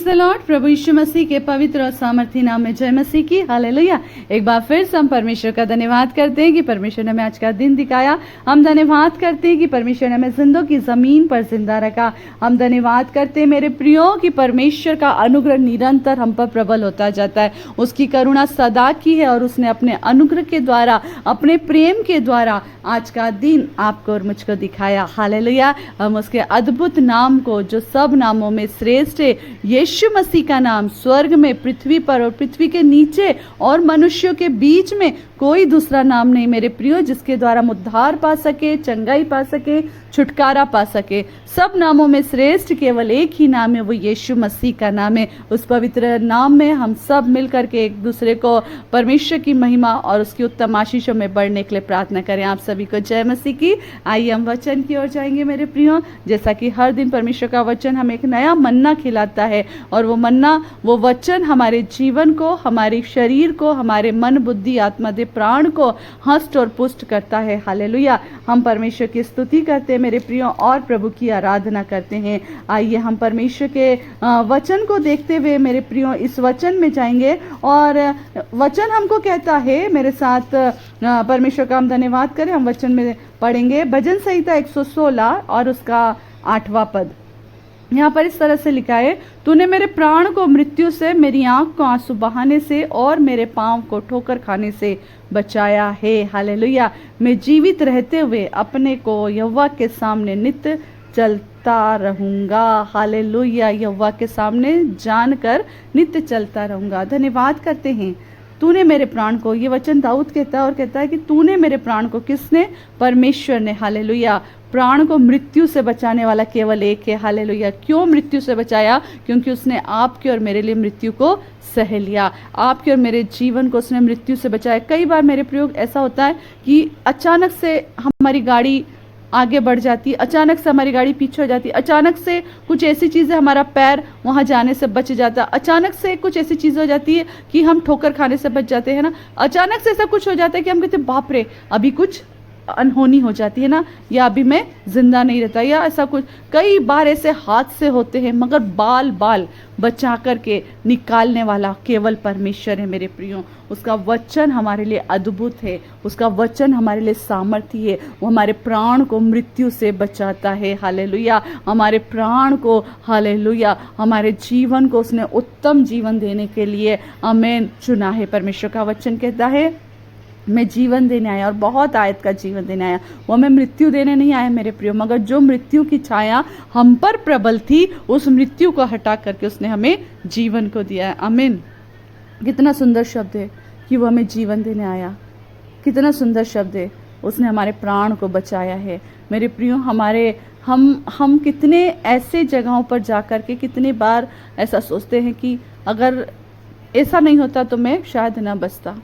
The Lord. प्रभु यीशु मसीह के पवित्र और सामर्थी नाम में जय मसीह की। हालेलुया। एक बार फिर से हम परमेश्वर का धन्यवाद करते हैं कि परमेश्वर ने हमें आज का दिन दिखाया। हम धन्यवाद करते हैं कि परमेश्वर ने हमें जिंदों की जमीन पर जिंदा रखा। हम धन्यवाद करते हैं मेरे प्रियो कि परमेश्वर का अनुग्रह निरंतर हम पर प्रबल होता जाता है। उसकी करुणा सदा की है और उसने अपने अनुग्रह के द्वारा, अपने प्रेम के द्वारा आज का दिन आपको और मुझको दिखाया। हालेलुया। हम उसके अद्भुत नाम को, जो सब नामों में श्रेष्ठ है, यीशु मसीह का नाम, स्वर्ग में, पृथ्वी पर और पृथ्वी के नीचे और मनुष्यों के बीच में कोई दूसरा नाम नहीं मेरे प्रियो, जिसके द्वारा हम उद्धार पा सके, चंगाई पा सके, छुटकारा पा सके। सब नामों में श्रेष्ठ केवल एक ही नाम है, वो यीशु मसीह का नाम है। उस पवित्र नाम में हम सब मिलकर के एक दूसरे को परमेश्वर की महिमा और उसकी उत्तम आशीषों में बढ़ने के लिए प्रार्थना करें। आप सभी को जय मसीह की। आइए हम वचन की ओर जाएंगे मेरे प्रियो। जैसा कि हर दिन परमेश्वर का वचन हमें एक नया मन्ना खिलाता है, और वो मन्ना, वो वचन हमारे जीवन को, हमारे शरीर को, हमारे मन, बुद्धि, आत्मा, देह, प्राण को हष्ट और पुष्ट करता है। हालेलुया। हम परमेश्वर की स्तुति करते हैं मेरे प्रियो और प्रभु की आराधना करते हैं। आइए हम परमेश्वर के वचन को देखते हुए मेरे प्रियो इस वचन में जाएंगे। और वचन हमको कहता है, मेरे साथ परमेश्वर का हम धन्यवाद करें। हम वचन में पढ़ेंगे भजन संहिता 116 और उसका 8वां पद। यहाँ पर इस तरह से लिखा है, तूने मेरे प्राण को मृत्यु से, मेरी आंख को आंसू बहाने से और मेरे पांव को ठोकर खाने से बचाया है। हालेलुया। मैं जीवित रहते हुए अपने को यहोवा के सामने नित्य चलता रहूंगा। हालेलुया। यहोवा के सामने जानकर नित्य चलता रहूंगा। धन्यवाद करते हैं। तूने मेरे प्राण को, ये वचन दाऊद कहता है और कहता है कि तूने मेरे प्राण को, किसने? परमेश्वर ने। हालेलुया। प्राण को मृत्यु से बचाने वाला केवल एक है। हालेलुया। क्यों मृत्यु से बचाया? क्योंकि उसने आपके और मेरे लिए मृत्यु को सह लिया। आपके और मेरे जीवन को उसने मृत्यु से बचाया। कई बार मेरे प्रयोग ऐसा होता है कि अचानक से हमारी गाड़ी आगे बढ़ जाती है, अचानक से हमारी गाड़ी पीछे हो जाती है, अचानक से कुछ ऐसी चीज़ें, हमारा पैर वहाँ जाने से बच जाता है, अचानक से कुछ ऐसी चीज़ हो जाती है कि हम ठोकर खाने से बच जाते हैं ना। अचानक से ऐसा कुछ हो जाता है कि हम कहते हैं बाप रे, अभी कुछ अनहोनी हो जाती है ना, या अभी मैं जिंदा नहीं रहता, या ऐसा कुछ। कई बार ऐसे हादसे होते हैं, मगर बाल बाल बचा करके निकालने वाला केवल परमेश्वर है मेरे प्रियो। उसका वचन हमारे लिए अद्भुत है, उसका वचन हमारे लिए सामर्थी है। वो हमारे प्राण को मृत्यु से बचाता है। हालेलुया। हमारे प्राण को, हालेलुया, हमारे जीवन को उसने उत्तम जीवन देने के लिए आमीन चुना है। परमेश्वर का वचन कहता है, मैं जीवन देने आया, और बहुत आयत का जीवन देने आया। वो हमें मृत्यु देने नहीं आया मेरे प्रियो, मगर जो मृत्यु की छाया हम पर प्रबल थी, उस मृत्यु को हटा करके उसने हमें जीवन को दिया है। आमीन। कितना सुंदर शब्द है कि वो हमें जीवन देने आया। कितना सुंदर शब्द है, उसने हमारे प्राण को बचाया है मेरे प्रियो। हम कितने ऐसे जगहों पर जा कर के कितनी बार ऐसा सोचते हैं कि अगर ऐसा नहीं होता तो मैं शायद ना बचता,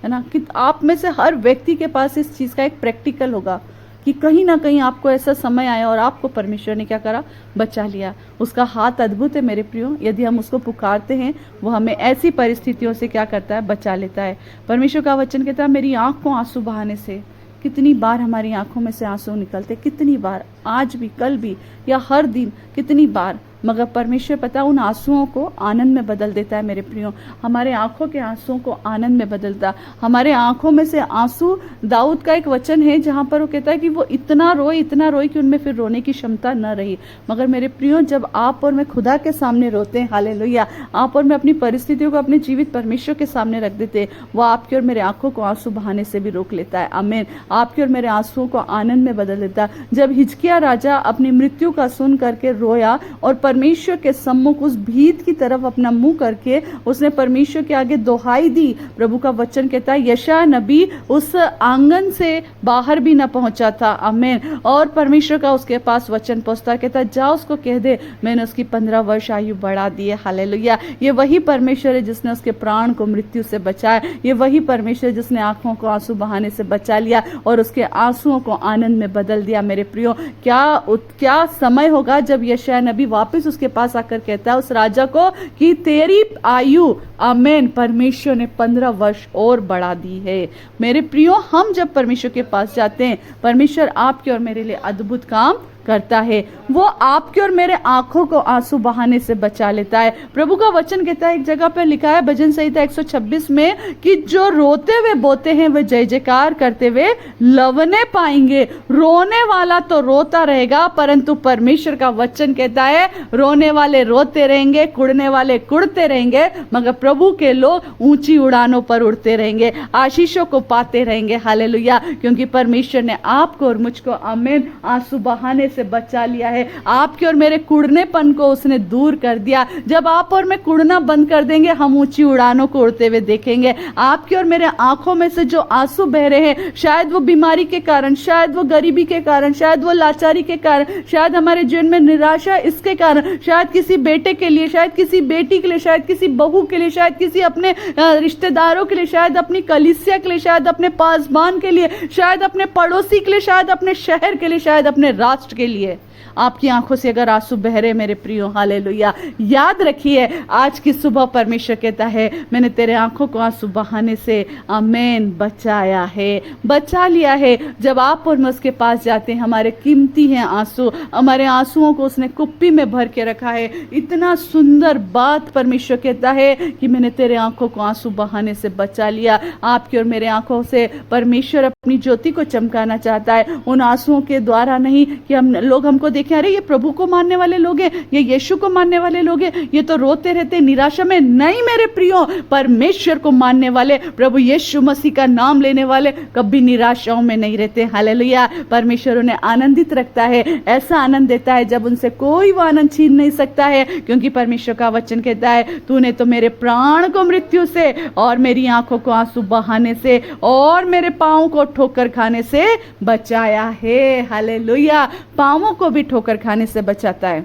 है ना। कि आप में से हर व्यक्ति के पास इस चीज़ का एक प्रैक्टिकल होगा कि कहीं ना कहीं आपको ऐसा समय आया और आपको परमेश्वर ने क्या करा? बचा लिया। उसका हाथ अद्भुत है मेरे प्रियो। यदि हम उसको पुकारते हैं, वो हमें ऐसी परिस्थितियों से क्या करता है? बचा लेता है। परमेश्वर का वचन कहता है, मेरी आंख को आंसू बहाने से। कितनी बार हमारी आंखों में से आंसू निकलते, कितनी बार, आज भी, कल भी, या हर दिन, कितनी बार, मगर परमेश्वर पता उन आंसुओं को आनंद में बदल देता है मेरे प्रियो। हमारे आंखों के आंसुओं को आनंद में बदलता। हमारे आंखों में से आंसू, दाऊद का एक वचन है जहाँ पर वो कहता है कि वो इतना रोए कि उनमें फिर रोने की क्षमता न रही। मगर मेरे प्रियो, जब आप और मैं खुदा के सामने रोते हैं, हालेलुया, आप और मैं अपनी परिस्थितियों को अपने जीवित परमेश्वर के सामने रख देते हैं, वो आपके और मेरे आंखों को आंसू बहाने से भी रोक लेता है। आमीन। आपके और मेरे आंसुओं को आनंद में बदल देता। जब हिजकिय्याह राजा अपनी मृत्यु का सुन करके रोया और परमेश्वर के सम्मुख उस भीत की तरफ अपना मुंह करके उसने परमेश्वर के आगे दोहाई दी, प्रभु का वचन कहता है यशायाह नबी उस आंगन से बाहर भी न पहुंचा था। आमीन। और परमेश्वर का उसके पास वचन पहुंचता, कहता जा उसको कह दे मैंने उसकी 15 वर्ष आयु बढ़ा दी है। हालेलुया। ये वही परमेश्वर है जिसने उसके प्राण को मृत्यु से बचाया। ये वही परमेश्वर जिसने आंखों को आंसू बहाने से बचा लिया और उसके आंसुओं को आनंद में बदल दिया मेरे प्रियो। क्या समय होगा जब यशायाह नबी वापस उसके पास आकर कहता है उस राजा को कि तेरी आयु, आमीन, परमेश्वर ने 15 वर्ष और बढ़ा दी है। मेरे प्रियो, हम जब परमेश्वर के पास जाते हैं, परमेश्वर आपके और मेरे लिए अद्भुत काम करता है, वो आपके और मेरे आंखों को आंसू बहाने से बचा लेता है। प्रभु का वचन कहता है, एक जगह पर लिखा है भजन संहिता 126 में कि जो रोते हुए बोते हैं वे जय जयकार करते हुए लवने पाएंगे। रोने वाला तो रोता रहेगा, परंतु परमेश्वर का वचन कहता है रोने वाले रोते रहेंगे, कुड़ने वाले कुड़ते रहेंगे, मगर प्रभु के लोग ऊंची उड़ानों पर उड़ते रहेंगे, आशीषों को पाते रहेंगे। हालेलुया, क्योंकि परमेश्वर ने आपको और मुझको आमीन आंसू बहाने से बचा लिया है। आपके और मेरे कुड़नेपन को उसने दूर कर दिया। जब आप और मैं कुड़ना बंद कर देंगे, हम ऊंची उड़ानों को उड़ते हुए देखेंगे। आपके और मेरे आंखों में से जो आंसू बह रहे हैं, शायद वो बीमारी के कारण, शायद वो गरीबी के कारण, शायद वो लाचारी के कारण, शायद हमारे जीवन में निराशा इसके कारण, शायद किसी बेटे के लिए, शायद किसी बेटी के लिए, शायद किसी बहू के लिए, शायद किसी अपने रिश्तेदारों के लिए, शायद अपनी कलीसिया के लिए, शायद अपने पासबान के लिए, शायद अपने पड़ोसी के लिए, शायद अपने शहर के लिए, शायद अपने राष्ट्र के लिए आपकी आंखों से अगर आंसू बह रहे मेरे प्रियो, हालेलुया, याद रखिए आज की सुबह परमेश्वर कहता है मैंने तेरे आंखों को आंसू बहाने से आमीन बचाया है, बचा लिया है। जब आप और मैं उसके पास जाते हैं, हमारे कीमती हैं आंसू, हमारे आंसुओं को उसने कुप्पी में भर के रखा है। इतना सुंदर बात परमेश्वर कहता है कि मैंने तेरे आंखों को आंसू बहाने से बचा लिया। आपकी और मेरे आंखों से परमेश्वर अपनी ज्योति को चमकाना चाहता है, उन आंसुओं के द्वारा नहीं कि हम लोग हमको देखें अरे ये प्रभु को मानने वाले लोग हैं, ये यीशु को मानने वाले लोग हैं, ये तो रोते रहते निराशा में। नहीं मेरे प्रियो, परमेश्वर को मानने वाले, प्रभु यीशु मसीह का नाम लेने वाले कभी निराशाओं में नहीं रहते। हालेलुया, परमेश्वर उन्हें आनंदित रखता है, ऐसा आनंद देता है जब उनसे कोई वो आनंद छीन नहीं सकता है, क्योंकि परमेश्वर का वचन कहता है तूने तो मेरे प्राण को मृत्यु से और मेरी आंखों को आंसू बहाने से और मेरे पांव को ठोकर खाने से बचाया है। हालेलुया, पांवों को भी ठोकर खाने से बचाता है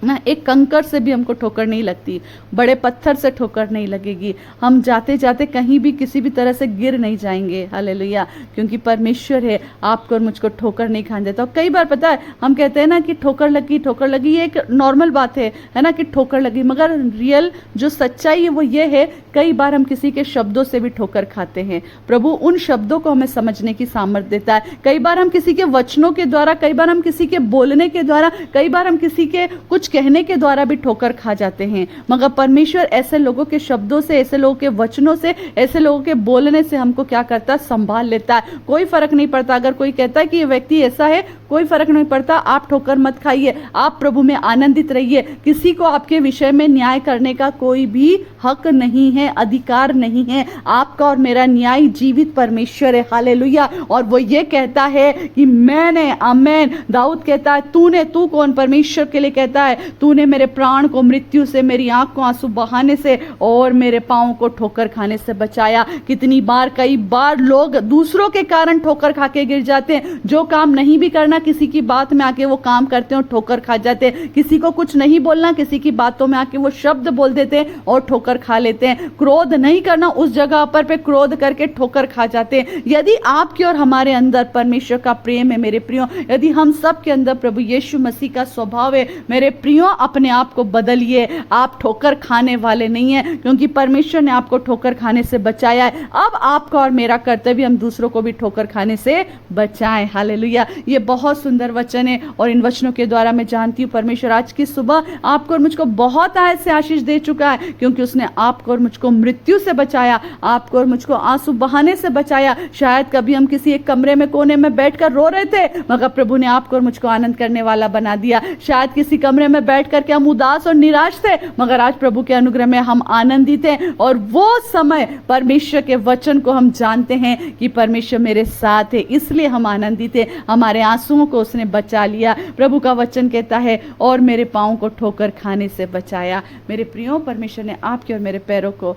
ना। एक कंकर से भी हमको ठोकर नहीं लगती, बड़े पत्थर से ठोकर नहीं लगेगी, हम जाते जाते कहीं भी किसी भी तरह से गिर नहीं जाएंगे। हालेलुया, क्योंकि परमेश्वर है आपको और मुझको ठोकर नहीं खाने देता। और कई बार पता है हम कहते हैं ना कि ठोकर लगी, ये एक नॉर्मल बात है ना कि ठोकर लगी, मगर रियल जो सच्चाई है वो ये है कई बार हम किसी के शब्दों से भी ठोकर खाते हैं। प्रभु उन शब्दों को हमें समझने की सामर्थ्य देता है। कई बार हम किसी के वचनों के द्वारा, कई बार हम किसी के बोलने के द्वारा, कई बार हम किसी के कुछ कहने के द्वारा भी ठोकर खा जाते हैं, मगर परमेश्वर ऐसे लोगों के शब्दों से, ऐसे लोगों के वचनों से, ऐसे लोगों के बोलने से हमको क्या करता है, संभाल लेता है। कोई फर्क नहीं पड़ता अगर कोई कहता है कि ये व्यक्ति ऐसा है, कोई फर्क नहीं पड़ता, आप ठोकर मत खाइए, आप प्रभु में आनंदित रहिए। किसी को आपके विषय में न्याय करने का कोई भी हक नहीं है, अधिकार नहीं है। आपका और मेरा न्याय जीवित परमेश्वर है। हालेलुया, और वो ये कहता है कि मैंने, आमीन, दाऊद कहता है तू कौन, परमेश्वर के लिए कहता है तूने मेरे प्राण को मृत्यु से, मेरी आंख को आंसू बहाने से और मेरे पांव को ठोकर खाने से बचाया। कितनी बार, कई बार लोग दूसरों के कारण ठोकर खा के गिर जाते हैं। जो काम नहीं भी करना, किसी की बात में आके वो काम करते हैं और ठोकर खा जाते हैं। किसी को कुछ नहीं बोलना, किसी की बातों में आके वो शब्द बोल देते हैं और ठोकर खा लेते हैं। क्रोध नहीं करना, उस जगह पर पे क्रोध करके ठोकर खा जाते हैं। यदि आपके और हमारे अंदर परमेश्वर का प्रेम है मेरे प्रियो, यदि हम सब के अंदर प्रभु यीशु मसीह का स्वभाव है मेरे प्रियो, अपने आप को बदलिए। आप ठोकर खाने वाले नहीं हैं, क्योंकि परमेश्वर ने आपको ठोकर खाने से बचाया है। अब आपका और मेरा कर्तव्य हम दूसरों को भी ठोकर खाने से बचाएं। हालेलुया, ये बहुत सुंदर वचन है और इन वचनों के द्वारा मैं जानती हूँ परमेश्वर आज की सुबह आपको और मुझको बहुत आयत से आशीष दे चुका है, क्योंकि उसने आपको और मुझको मृत्यु से बचाया, आपको और मुझको आंसू बहाने से बचाया। शायद कभी हम किसी एक कमरे में कोने में बैठकर रो रहे थे, मगर प्रभु ने आपको और मुझको आनंद करने वाला बना दिया। शायद किसी कमरे में बैठ करके हम उदास और निराश थे, मगर आज प्रभु के अनुग्रह में हम आनंदित हैं। और वो समय परमेश्वर के वचन को हम जानते हैं कि परमेश्वर मेरे साथ है, इसलिए हम आनंदित हैं। हमारे आंसुओं को उसने बचा लिया। प्रभु का वचन कहता है और मेरे पांव को ठोकर खाने से बचाया। मेरे प्रियो, परमेश्वर ने आपके और मेरे पैरों को,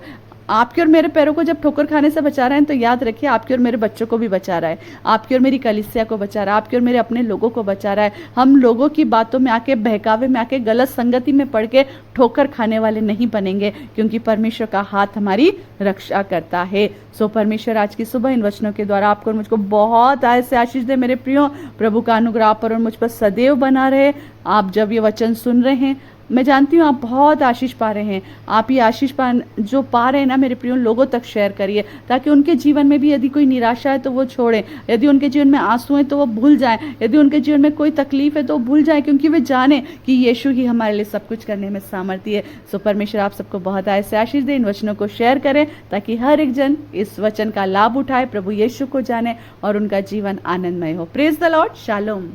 आपके और मेरे पैरों को जब ठोकर खाने से बचा रहे हैं तो याद रखिए आपके और मेरे बच्चों को भी बचा रहा है, आपकी और मेरी कलीसिया को बचा रहा है, आपके और मेरे अपने लोगों को बचा रहा है। हम लोगों की बातों में आके, बहकावे में आके, गलत संगति में पड़ के ठोकर खाने वाले नहीं बनेंगे, क्योंकि परमेश्वर का हाथ हमारी रक्षा करता है। सो परमेश्वर आज की सुबह इन वचनों के द्वारा आपको और मुझको बहुत आयत से आशीष दे। मेरे प्रियो, प्रभु का अनुग्रह आप पर और मुझ पर सदैव बना रहे। आप जब ये वचन सुन रहे हैं, मैं जानती हूँ आप बहुत आशीष पा रहे हैं। आप ये आशीष जो पा रहे हैं ना मेरे प्रिय, लोगों तक शेयर करिए, ताकि उनके जीवन में भी यदि कोई निराशा है तो वो छोड़ें, यदि उनके जीवन में आंसू है तो वो भूल जाएं, यदि उनके जीवन में कोई तकलीफ है तो वो भूल जाएं, क्योंकि वे जाने कि यीशु ही हमारे लिए सब कुछ करने में सामर्थ्य है। सो परमेश्वर आप सबको बहुत ऐसे आशीष दे। इन वचनों को शेयर करें ताकि हर एक जन इस वचन का लाभ उठाए, प्रभु यीशु को जाने और उनका जीवन आनंदमय हो। Praise the Lord. शालोम।